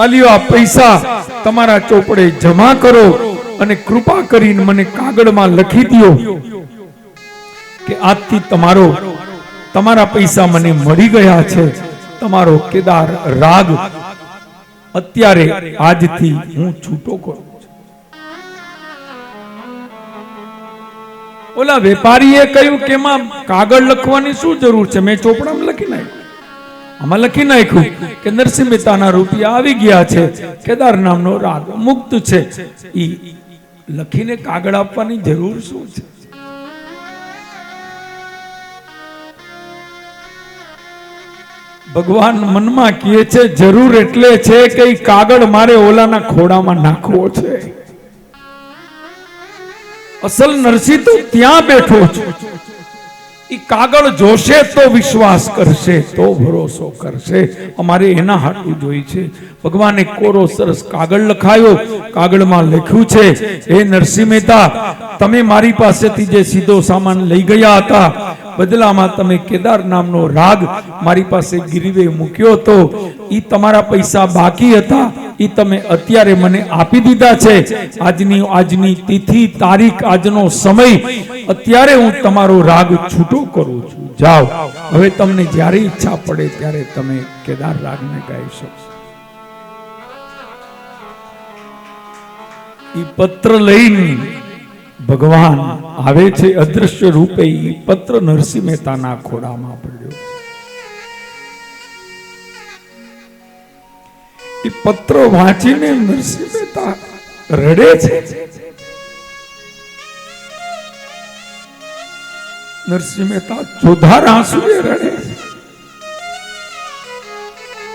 આલ્યો આ પૈસા તમારા ચોપડે જમા કરો અને કૃપા કરીને મને કાગળમાં લખી દો કે આજથી તમારા પૈસા મને મળી ગયા છે. તમારો કેદાર રાગ અત્યારે આજથી હું છૂટો કરું છું. ઓલા વેપારીએ કહ્યું કે એમાં કાગળ લખવાની શું જરૂર છે? મેં ચોપડામાં લખી નાખ્યું. આમાં લખી નાખ્યું કે નરસિંહ મહેતાના રૂપિયા આવી ગયા છે, કેદાર નામનો રાગ મુક્ત છે. ઈ લખીને કાગળ આપવાની જરૂર શું છે? ભગવાન મનમાં કહે છે, જરૂર એટલે છે કે કાગળ મારે ઓલાના ખોડામાં નાખવો છે. અસલ નરસિંહ તો ત્યાં બેઠો છે. ઈ કાગળ જોશે તો વિશ્વાસ કરશે, તો ભરોસો કરશે. અમારે એના હાટું જોઈ છે. ભગવાને કોરો સરસ કાગળ લખાયો. કાગળમાં લખ્યું છે, હે નરસિંહ મહેતા, તમે મારી પાસેથી જે સીધો સામાન લઈ ગયા હતા, બદલામાં તમે કેદાર નામનો રાગ મારી પાસે ગીરવે મૂક્યો હતો. ઈ તમારા પૈસા બાકી હતા, ઈ તમે અત્યારે મને આપી દીધા છે. આજની તિથિ તારીખ, આજનો સમય, અત્યારે હું તમારો રાગ છૂટો કરું છું. જાઓ, હવે તમને જ્યારે ઈચ્છા પડે ત્યારે તમે કેદાર રાગને ગાઈ શકશો. ઈ પત્ર લઈને ભગવાન આવે છે અદ્રશ્ય રૂપે. ઈ પત્ર નરસિંહ મહેતાના ખોડામાં પડ્યો. ઈ પત્ર વાંચીને નરસિંહ મહેતા રડે છે. નરસિંહ મહેતા ચોધાર આંસુએ રડે છે.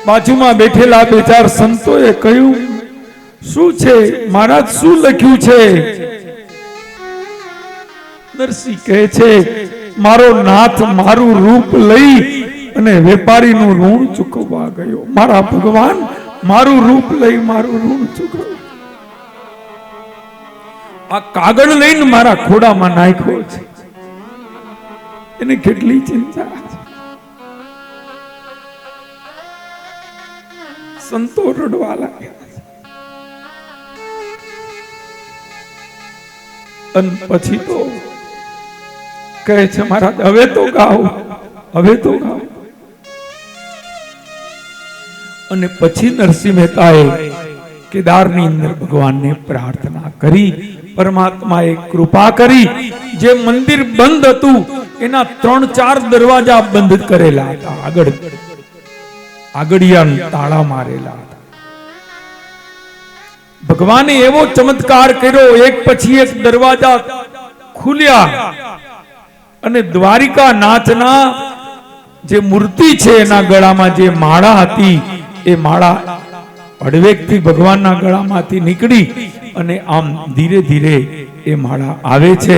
બાજુમાં બેઠેલા બે ચાર સંતોએ કહ્યું, શું છે મહારાજ, શું લખ્યું છે? નરસિંહ કહે છે, મારો નાથ મારું રૂપ લઈ અને વેપારીનું ઋણ ચૂકવવા ગયો. મારા ભગવાન મારું રૂપ લઈ મારું ઋણ ચૂકવ. આ કાગળ લઈને મારા ખોડામાં નાખ્યો છે. એને કેટલી ચિંતા છે. સંતો રડવા લાગ્યા. અને પછી તો કહે છે, મહારાજ હવે તો ગાઓ, હવે તો ગાઓ. અને પછી નરસિંહ મહેતાએ કેદારની અંદર ભગવાનને પ્રાર્થના કરી. પરમાત્માએ કૃપા કરી. જે મંદિર બંધ હતું એના 3-4 દરવાજા બંધ કરેલા હતા. આગળિયા તાળા મારેલા હતા. ભગવાને એવો ચમત્કાર કર્યો, એક પછી એક દરવાજા ખુલ્યા અને દ્વારિકા નાથના જે મૂર્તિ છે એના ગળામાં જે માળા હતી એ માળા અડવેકથી ભગવાનના ગળામાંથી નીકળી અને આમ ધીરે ધીરે એ માળા આવે છે.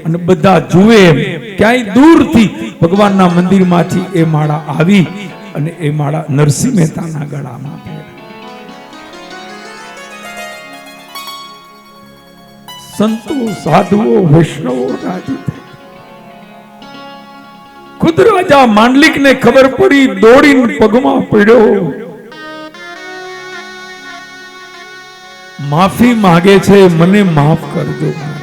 અને બધા જુએ એમ ક્યાંય દૂરથી ભગવાનના મંદિરમાંથી એ માળા આવી અને એ માળા નરસિંહ મહેતાના ગળામાં પહેરાઈ. સંતો સાધુઓ વૈષ્ણવો રાજી થઈ. ખુદ રાજા માંડલિકને ખબર પડી, દોડીને પગમાં પડ્યો, માફી માંગે છે, મને માફ કરજો મહારાજ.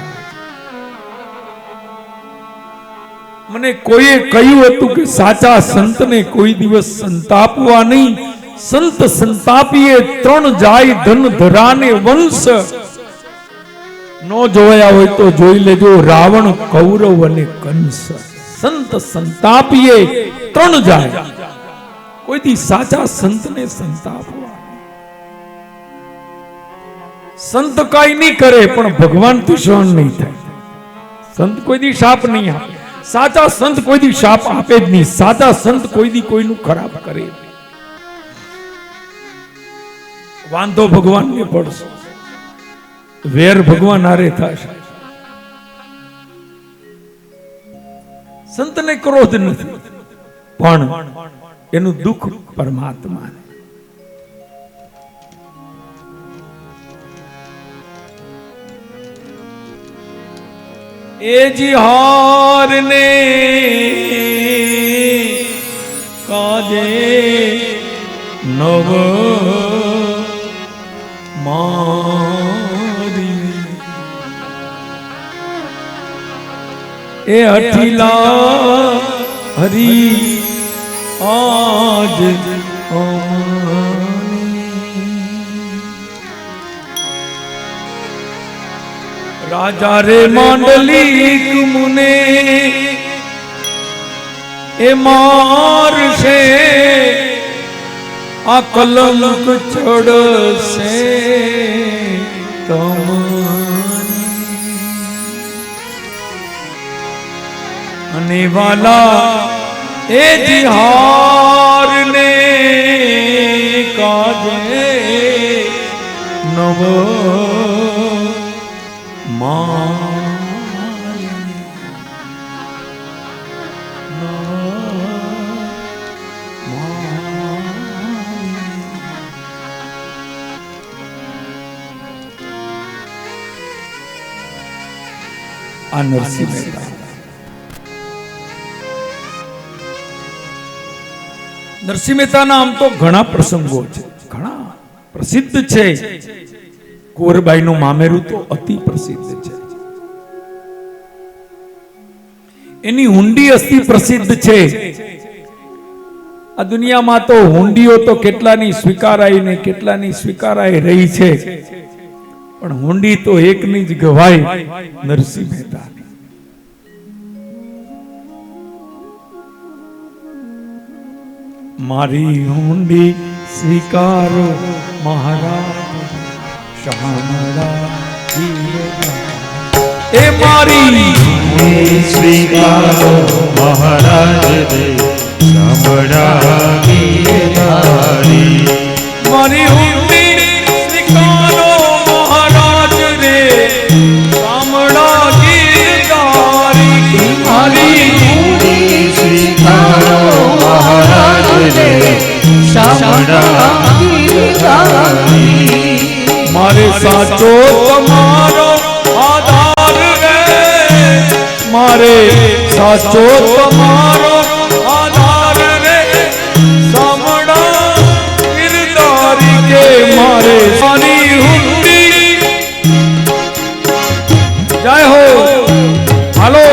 મને કોઈએ કહ્યું હતું કે સાચા સંતને કોઈ દિવસ સંતાપવા નહીં. સંત સંતાપીએ 3 જાય ધન ધરાને વંશ. નો જોયા હોય તો જોઈ લેજો, રાવણ, કૌરવ અને કંસ. સંત સંતાપીએ 3 જાય. કોઈથી સાચા સંતને સંતાપવા. સંત કઈ નહીં કરે પણ ભગવાન થી સહન નહીં થાય. સંત કોઈ દી શાપ નહીં આપે. સાચા સંત કોઈ દી શાપ આપે જ નહીં. સાચા સંત કોઈ દી કોઈનું ખરાબ કરે. વાંધો ભગવાનને પડશે, વેર ભગવાન હારે થશે. સંતને ક્રોધ નથી પણ એનું દુઃખ પરમાત્માને. એ જી હાર ને કાજે નવ મારી એ અઠીલા હરી આજ રાજા રે માંડલિક મુને એ માર છે આ કલંક ચડશે તમને અને વાલા એ જીહાર ને કાજે નવ આ નરસિંહ મહેતા. નરસિંહ મહેતાના આમ તો ઘણા પ્રસંગો છે, ઘણા પ્રસિદ્ધ છે. કુંવરબાઈનું મામેરું તો અતિ પ્રસિદ્ધ છે. એની હુંડી અતિ પ્રસિદ્ધ છે. આ દુનિયામાં તો હુંડીઓ તો કેટલાની સ્વીકારાઈ ને કેટલાની સ્વીકારાઈ રહી છે. પણ હુંડી તો એકની જ ગવાય, નરસિંહ મહેતા. મારી હુંડી સ્વીકારો મહારાજ, શામળા એ મારી સ્વીકારો મહારાજ રે શામળા ગીરધારી. મારી હુંડી સ્વીકારો મહારાજ રે શામળા ગીરધારી. મારી હુંડી સ્વીકારો મહારાજ રે શામળા ગીરધારી. મારે સાચો તમારો આધાર રે, મારે સાચો તમારો આધાર રે શામળા ગીરધારી. કે મારે મારી હુંડી જય હો. હાલો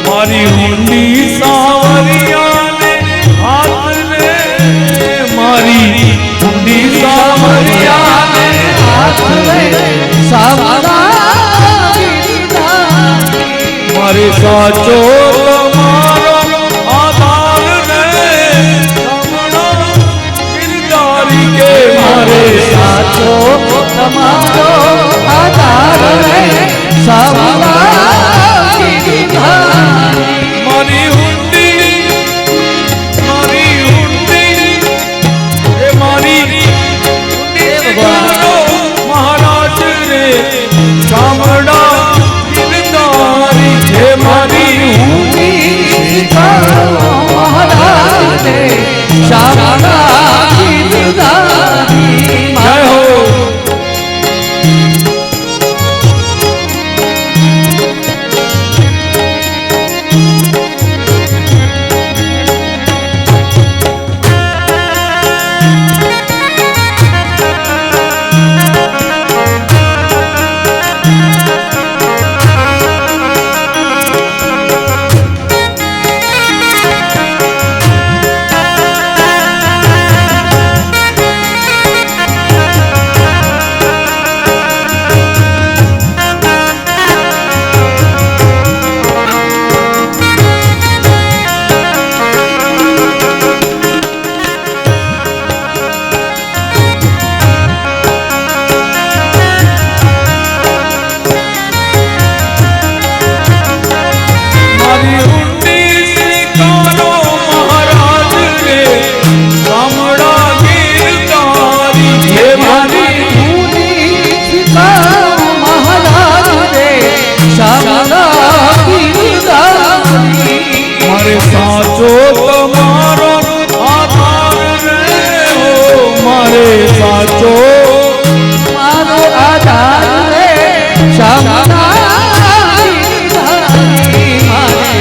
મારી હુંડી સાવરિયાને હાથ રે, મારી હુંડી સાવરિયાને હાથ રે મારે સાચો તમારો આધાર રે શામળા ગીરધારી. કે મારે સાચો તમારો આધાર રે શામળા ગીરધારી. મારી હુંડી એ મારી મહારાજ રે શામળા ગીરધારી. હે મારી મહારાજ રે શામળા ગીરધારી. જય હો. સાચો તમારો આધાર રે હો, મારે સાચો મારો આધાર રે શામળા ગીરધારી. મારે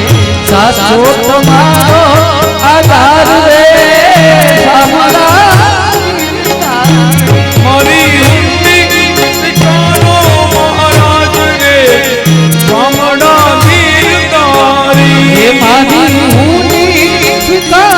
સાચો તમારો આધાર રે શામળા ગીરધારી. મારી હુંડી સ્વીકારો મહારાજ રે શામળા ગીરધારી. મારી હુંડી સ્વીકાર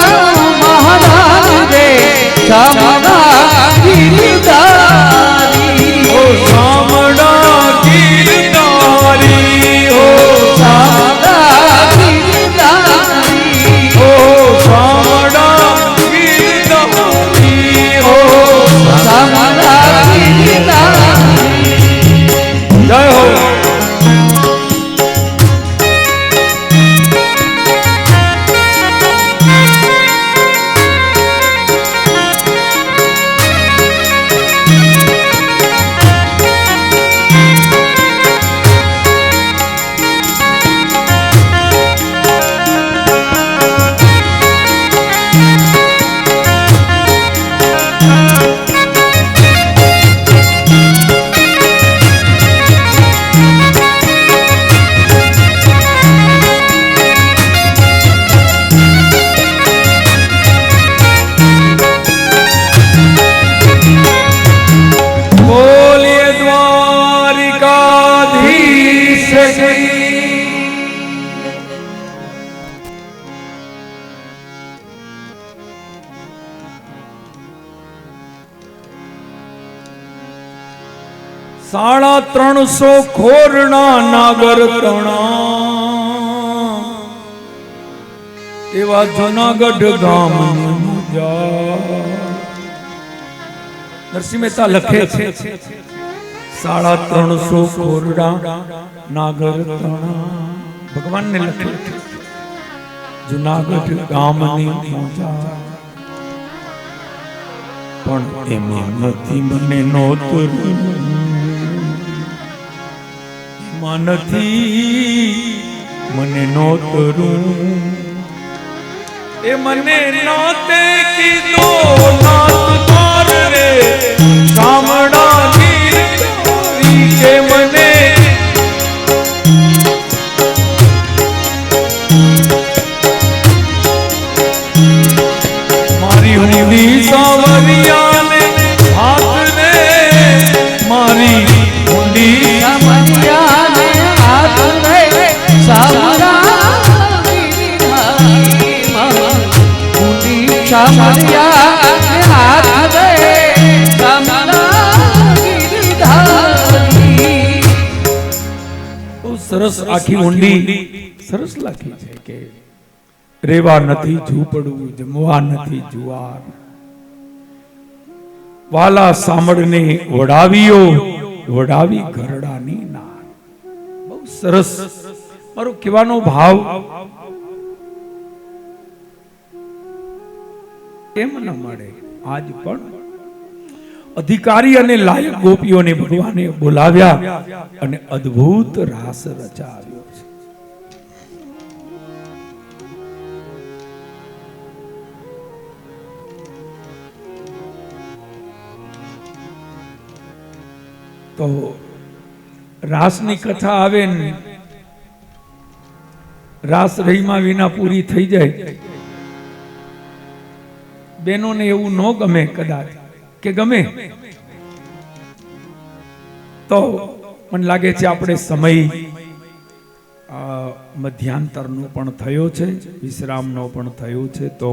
350 ખોરણા નાગર તણા એવા જુનાગઢ ગામ નરસિંહ મહેતા લખે છે 350 ખોરણા નાગર તણા ભગવાનને લખે જુનાગઢ ગામની મોજા પણ એમાં નથી મને નોતરું એમાં નથી મને નોતરું એ મને નાતે કીધો નાત માર રે શામળાની કે મને મારી હુંડી સાવરિયાને હાથ રે મારી હુંડી સામરિયાને હાથ રે સામરિયાને હાથ રે બહુ સરસ આખી ઊંડી સરસ લખી છે કે રેવા નથી ઝૂંપડું જમવા નથી જુવાર વાલા સાંભળને વડાવી ઘરડાની નાર બહુ સરસ મારો કહેવાનો ભાવ કેમ ન મળે આજ પણ અધિકારી અને લાયક ગોપીઓને ભગવાને બોલાવ્યા અને અદ્ભુત રાસ રચાવ્યો છે. તો રાસની કથા આવે ને રાસ રહીમાં વિના પૂરી થઈ જાય. બહેનોને એવું ન ગમે કદાચ કે ગમે તો મને લાગે છે આપણે સમય મધ્યાંતરનો પણ થયો છે, વિશ્રામનો પણ થયો છે. તો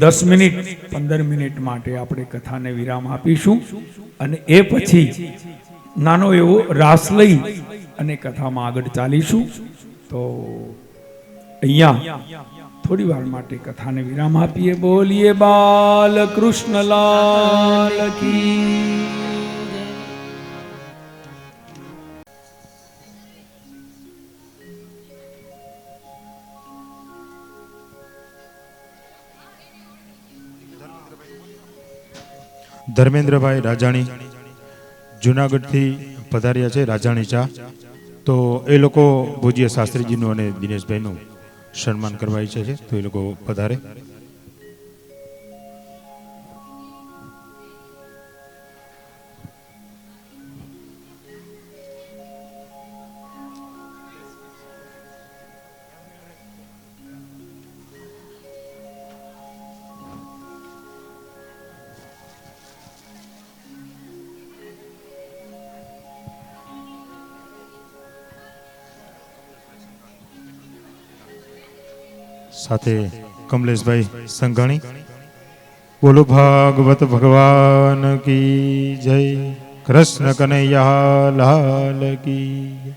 10 મિનિટ 15 મિનિટ માટે આપણે કથાને વિરામ આપીશું અને એ પછી નાનો એવો રાસ લઈ અને કથામાં આગળ ચાલીશું. તો અહીંયા થોડી વાર માટે કથાને વિરામ આપીએ. બોલીએ બાલ કૃષ્ણલાલ કી. ધર્મેન્દ્રભાઈ રાજાણી જુનાગઢથી પધાર્યા છે, રાજાણી ચા. તો એ લોકો ભુજીયા શાસ્ત્રીજીનું અને દિનેશભાઈનું સન્માન કરવા ઈચ્છે છે, તો એ લોકો પધારે. સાથે કમલેશભાઈ સંઘાણી. બોલો ભાગવત ભગવાન કી જય. કૃષ્ણ કનૈયા લાલ કી.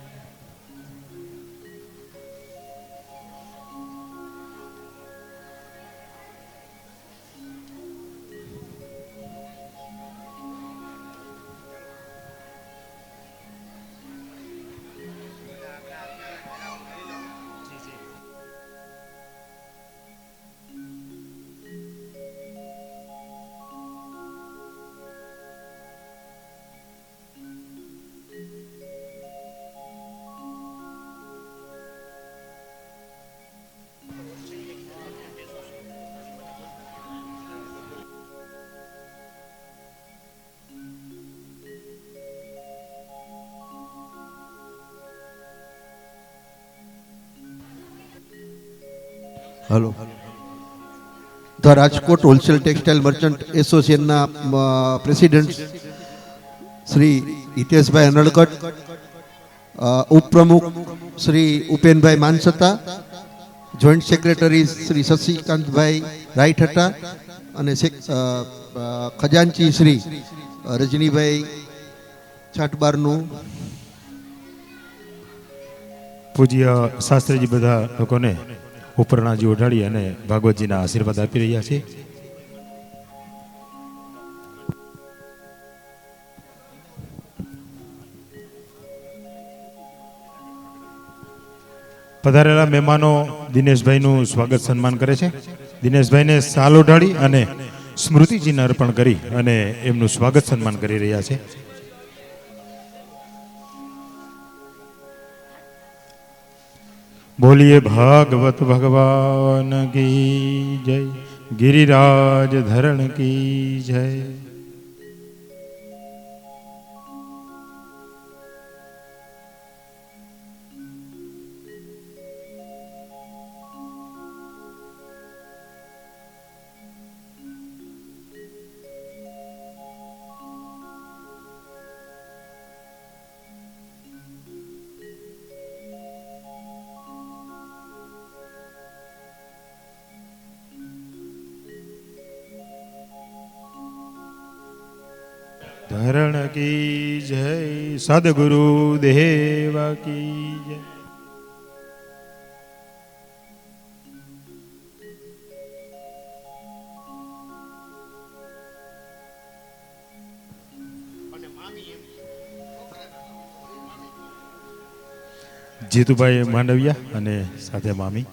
Hello the Rajkot wholesale textile merchant एसोसिएशनના પ્રેસિડેન્ટ શ્રી હિતેશભાઈ અનડકટ, ઉપપ્રમુખ શ્રી ઉપેનભાઈ માનસતા, જોઈન્ટ સેક્રેટરી શ્રી શશિકાંતભાઈ રાયઠટા અને ખજાનચી શ્રી રજનીભાઈ છઠ બારનું પૂજ્ય શાસ્ત્રીજી બધા લોકોને ઉપરણાજી ઓઢાડી અને ભાગવતજીના આશીર્વાદ આપી રહ્યા છે. પધારેલા મહેમાનો દિનેશભાઈનું સ્વાગત સન્માન કરે છે. દિનેશભાઈને સાલ ઓઢાડી અને સ્મૃતિચિહ્ન અર્પણ કરી અને એમનું સ્વાગત સન્માન કરી રહ્યા છે. બોલીએ ભાગવત ભગવાન કી જય, ગિરિરાજ ધરણ કી જય. ધરણ કી જય, સદગુરુ દેવ કી જય. જીતુભાઈ માંડવિયા અને સાથે મામી.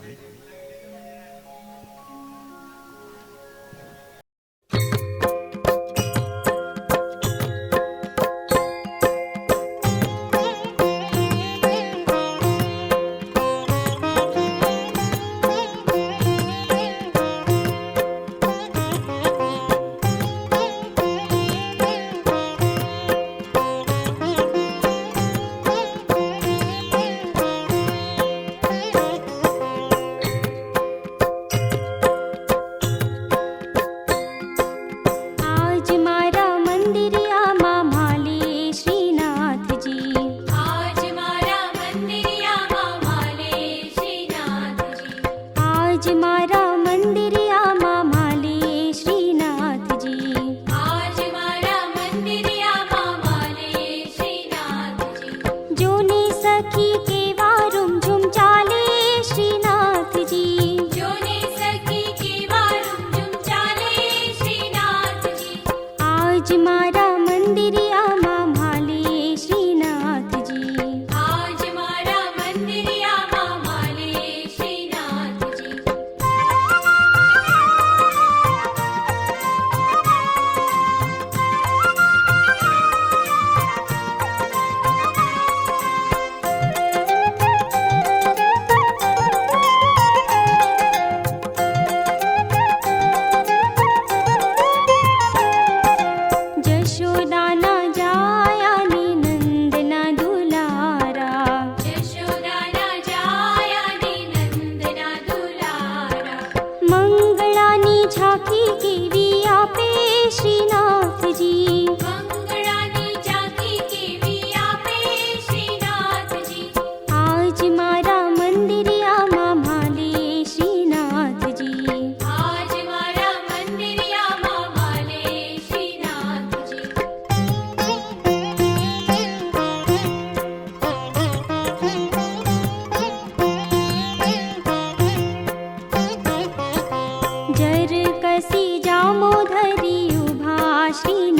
जर कसी जामो धरी उभा श्री